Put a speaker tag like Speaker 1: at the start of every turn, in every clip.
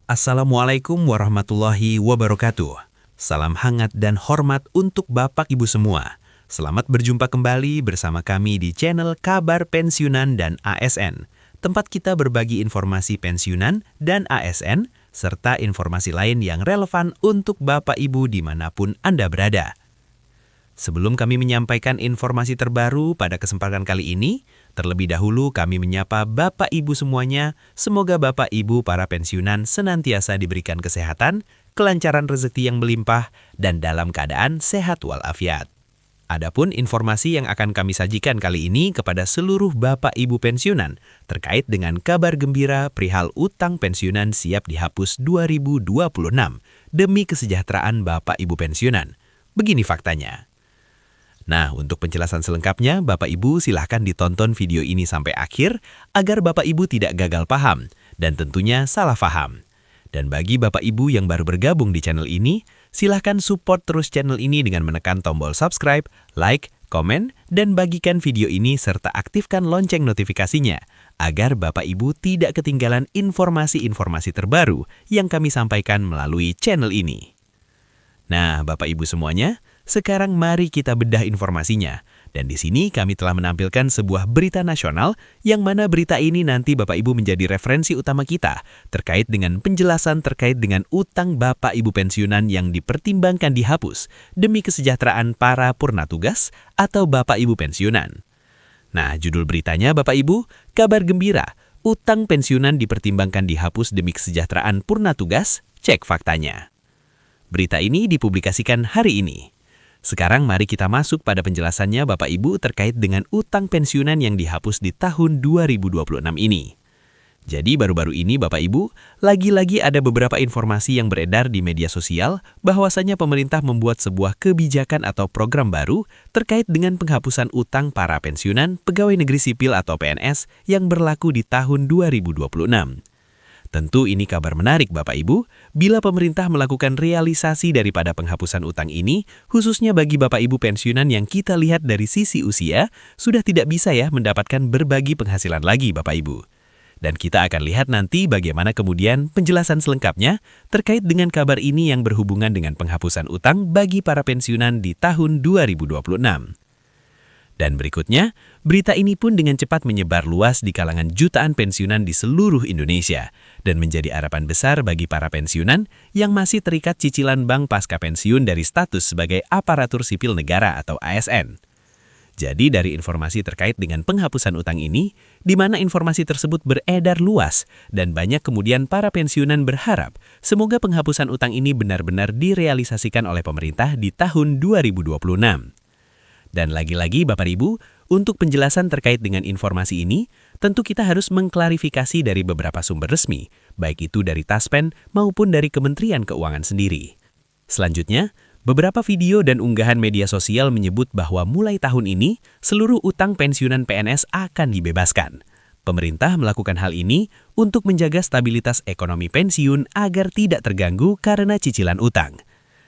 Speaker 1: Assalamualaikum warahmatullahi wabarakatuh. Salam hangat dan hormat untuk Bapak Ibu semua. Selamat berjumpa kembali bersama kami di channel Kabar Pensiunan dan ASN, tempat kita berbagi informasi pensiunan dan ASN, serta informasi lain yang relevan untuk Bapak Ibu dimanapun Anda berada. Sebelum kami menyampaikan informasi terbaru pada kesempatan kali ini, terlebih dahulu kami menyapa Bapak Ibu semuanya. Semoga Bapak Ibu para pensiunan senantiasa diberikan kesehatan, kelancaran rezeki yang melimpah, dan dalam keadaan sehat walafiat. Adapun informasi yang akan kami sajikan kali ini kepada seluruh Bapak Ibu pensiunan terkait dengan kabar gembira perihal utang pensiunan siap dihapus 2026 demi kesejahteraan Bapak Ibu pensiunan. Begini faktanya. Nah, untuk penjelasan selengkapnya, Bapak Ibu silahkan ditonton video ini sampai akhir agar Bapak Ibu tidak gagal paham dan tentunya salah paham. Dan bagi Bapak Ibu yang baru bergabung di channel ini, silahkan support terus channel ini dengan menekan tombol subscribe, like, komen, dan bagikan video ini serta aktifkan lonceng notifikasinya agar Bapak Ibu tidak ketinggalan informasi-informasi terbaru yang kami sampaikan melalui channel ini. Nah, Bapak Ibu semuanya, sekarang mari kita bedah informasinya. Dan di sini kami telah menampilkan sebuah berita nasional yang mana berita ini nanti Bapak Ibu menjadi referensi utama kita terkait dengan penjelasan terkait dengan utang Bapak Ibu pensiunan yang dipertimbangkan dihapus demi kesejahteraan para purna tugas atau Bapak Ibu pensiunan. Nah, judul beritanya Bapak Ibu, kabar gembira, utang pensiunan dipertimbangkan dihapus demi kesejahteraan purna tugas, cek faktanya. Berita ini dipublikasikan hari ini. Sekarang mari kita masuk pada penjelasannya Bapak Ibu terkait dengan utang pensiunan yang dihapus di tahun 2026 ini. Jadi baru-baru ini Bapak Ibu, lagi-lagi ada beberapa informasi yang beredar di media sosial bahwasanya pemerintah membuat sebuah kebijakan atau program baru terkait dengan penghapusan utang para pensiunan pegawai negeri sipil atau PNS yang berlaku di tahun 2026. Tentu ini kabar menarik Bapak Ibu, bila pemerintah melakukan realisasi daripada penghapusan utang ini, khususnya bagi Bapak Ibu pensiunan yang kita lihat dari sisi usia, sudah tidak bisa ya mendapatkan berbagi penghasilan lagi Bapak Ibu. Dan kita akan lihat nanti bagaimana kemudian penjelasan selengkapnya terkait dengan kabar ini yang berhubungan dengan penghapusan utang bagi para pensiunan di tahun 2026. Dan berikutnya, berita ini pun dengan cepat menyebar luas di kalangan jutaan pensiunan di seluruh Indonesia dan menjadi harapan besar bagi para pensiunan yang masih terikat cicilan bank pasca pensiun dari status sebagai aparatur sipil negara atau ASN. Jadi dari informasi terkait dengan penghapusan utang ini, di mana informasi tersebut beredar luas dan banyak kemudian para pensiunan berharap semoga penghapusan utang ini benar-benar direalisasikan oleh pemerintah di tahun 2026. Dan lagi-lagi Bapak Ibu, untuk penjelasan terkait dengan informasi ini, tentu kita harus mengklarifikasi dari beberapa sumber resmi, baik itu dari Taspen maupun dari Kementerian Keuangan sendiri. Selanjutnya, beberapa video dan unggahan media sosial menyebut bahwa mulai tahun ini, seluruh utang pensiunan PNS akan dibebaskan. Pemerintah melakukan hal ini untuk menjaga stabilitas ekonomi pensiun agar tidak terganggu karena cicilan utang.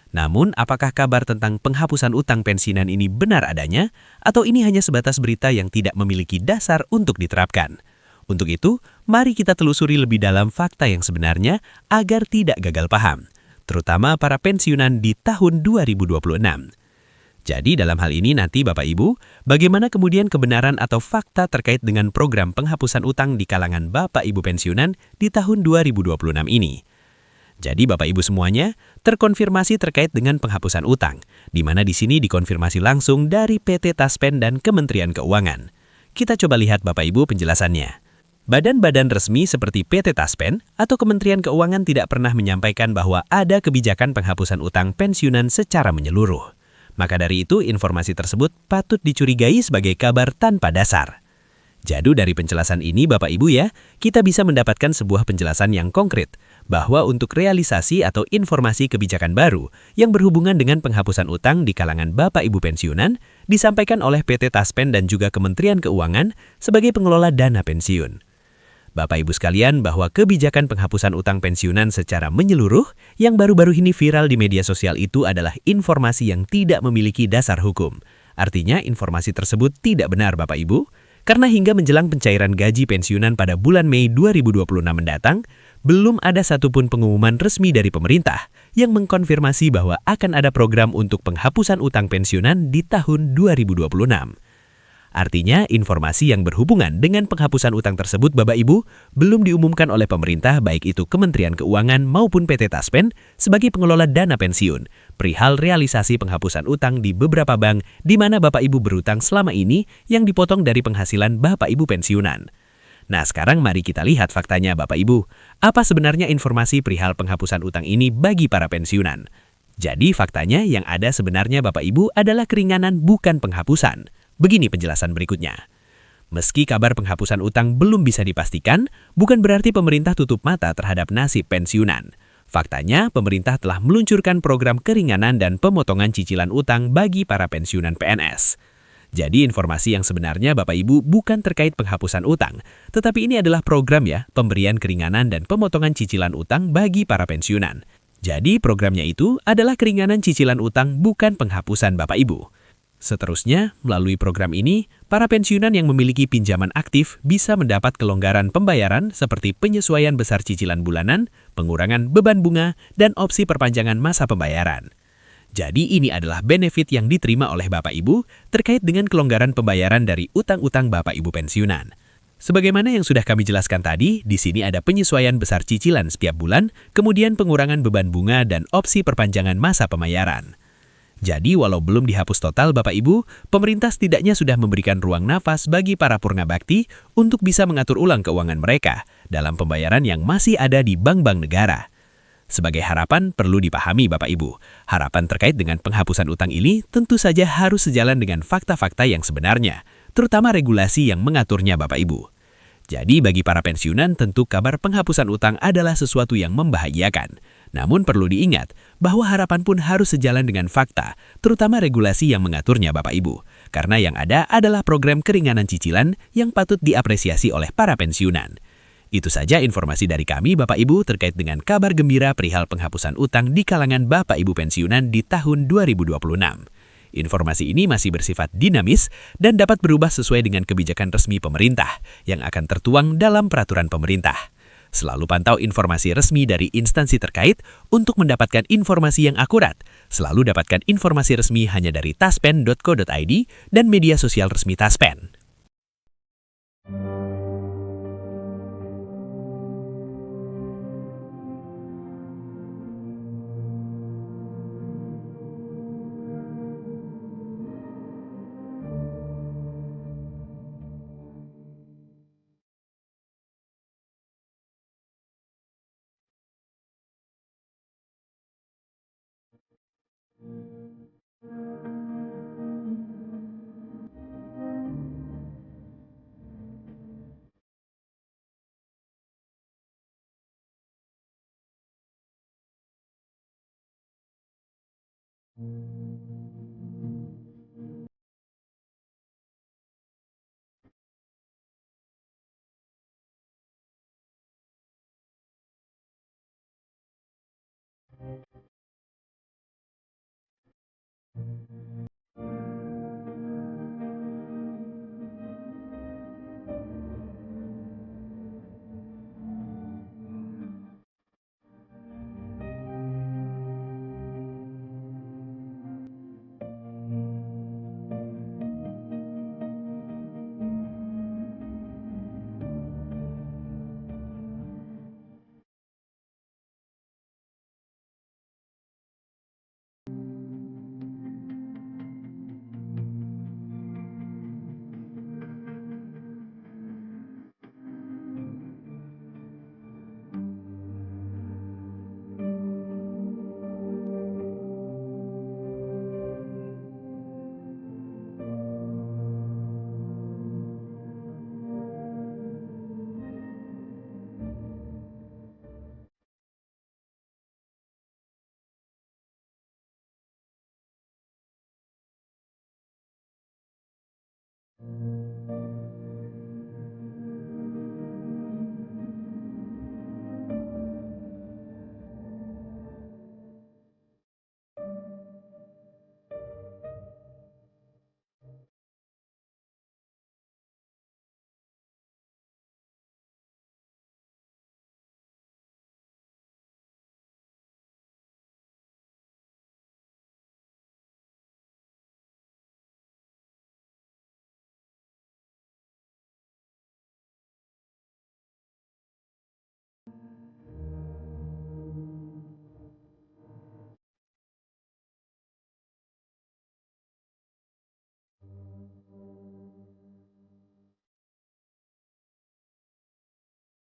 Speaker 1: Namun, apakah kabar tentang penghapusan utang pensiunan ini benar adanya, atau ini hanya sebatas berita yang tidak memiliki dasar untuk diterapkan? Untuk itu, mari kita telusuri lebih dalam fakta yang sebenarnya agar tidak gagal paham, terutama para pensiunan di tahun 2026. Jadi dalam hal ini nanti Bapak Ibu, bagaimana kemudian kebenaran atau fakta terkait dengan program penghapusan utang di kalangan Bapak Ibu pensiunan di tahun 2026 ini? Jadi Bapak Ibu semuanya terkonfirmasi terkait dengan penghapusan utang, di mana di sini dikonfirmasi langsung dari PT Taspen dan Kementerian Keuangan. Kita coba lihat Bapak Ibu penjelasannya. Badan-badan resmi seperti PT Taspen atau Kementerian Keuangan tidak pernah menyampaikan bahwa ada kebijakan penghapusan utang pensiunan secara menyeluruh. Maka dari itu informasi tersebut patut dicurigai sebagai kabar tanpa dasar. Jadi dari penjelasan ini Bapak Ibu ya, kita bisa mendapatkan sebuah penjelasan yang konkret bahwa untuk realisasi atau informasi kebijakan baru yang berhubungan dengan penghapusan utang di kalangan Bapak Ibu pensiunan disampaikan oleh PT Taspen dan juga Kementerian Keuangan sebagai pengelola dana pensiun. Bapak Ibu sekalian bahwa kebijakan penghapusan utang pensiunan secara menyeluruh yang baru-baru ini viral di media sosial itu adalah informasi yang tidak memiliki dasar hukum. Artinya informasi tersebut tidak benar Bapak Ibu. Karena hingga menjelang pencairan gaji pensiunan pada bulan Mei 2026 mendatang, belum ada satupun pengumuman resmi dari pemerintah yang mengkonfirmasi bahwa akan ada program untuk penghapusan utang pensiunan di tahun 2026. Artinya, informasi yang berhubungan dengan penghapusan utang tersebut, Bapak Ibu, belum diumumkan oleh pemerintah baik itu Kementerian Keuangan maupun PT Taspen sebagai pengelola dana pensiun, perihal realisasi penghapusan utang di beberapa bank di mana Bapak Ibu berutang selama ini yang dipotong dari penghasilan Bapak Ibu pensiunan. Nah, sekarang mari kita lihat faktanya, Bapak Ibu. Apa sebenarnya informasi perihal penghapusan utang ini bagi para pensiunan? Jadi, faktanya yang ada sebenarnya, Bapak Ibu, adalah keringanan bukan penghapusan. Begini penjelasan berikutnya. Meski kabar penghapusan utang belum bisa dipastikan, bukan berarti pemerintah tutup mata terhadap nasib pensiunan. Faktanya, pemerintah telah meluncurkan program keringanan dan pemotongan cicilan utang bagi para pensiunan PNS. Jadi informasi yang sebenarnya Bapak Ibu bukan terkait penghapusan utang, tetapi ini adalah program ya, pemberian keringanan dan pemotongan cicilan utang bagi para pensiunan. Jadi programnya itu adalah keringanan cicilan utang bukan penghapusan Bapak Ibu. Seterusnya, melalui program ini, para pensiunan yang memiliki pinjaman aktif bisa mendapat kelonggaran pembayaran seperti penyesuaian besar cicilan bulanan, pengurangan beban bunga, dan opsi perpanjangan masa pembayaran. Jadi ini adalah benefit yang diterima oleh Bapak Ibu terkait dengan kelonggaran pembayaran dari utang-utang Bapak Ibu pensiunan. Sebagaimana yang sudah kami jelaskan tadi, di sini ada penyesuaian besar cicilan setiap bulan, kemudian pengurangan beban bunga dan opsi perpanjangan masa pembayaran. Jadi walau belum dihapus total Bapak Ibu, pemerintah setidaknya sudah memberikan ruang nafas bagi para purna bakti untuk bisa mengatur ulang keuangan mereka dalam pembayaran yang masih ada di bank-bank negara. Sebagai harapan perlu dipahami Bapak Ibu, harapan terkait dengan penghapusan utang ini tentu saja harus sejalan dengan fakta-fakta yang sebenarnya, terutama regulasi yang mengaturnya Bapak Ibu. Jadi bagi para pensiunan tentu kabar penghapusan utang adalah sesuatu yang membahagiakan. Namun perlu diingat bahwa harapan pun harus sejalan dengan fakta, terutama regulasi yang mengaturnya Bapak Ibu. Karena yang ada adalah program keringanan cicilan yang patut diapresiasi oleh para pensiunan. Itu saja informasi dari kami Bapak Ibu terkait dengan kabar gembira perihal penghapusan utang di kalangan Bapak Ibu pensiunan di tahun 2026. Informasi ini masih bersifat dinamis dan dapat berubah sesuai dengan kebijakan resmi pemerintah yang akan tertuang dalam peraturan pemerintah. Selalu pantau informasi resmi dari instansi terkait untuk mendapatkan informasi yang akurat. Selalu dapatkan informasi resmi hanya dari taspen.co.id dan media sosial resmi Taspen.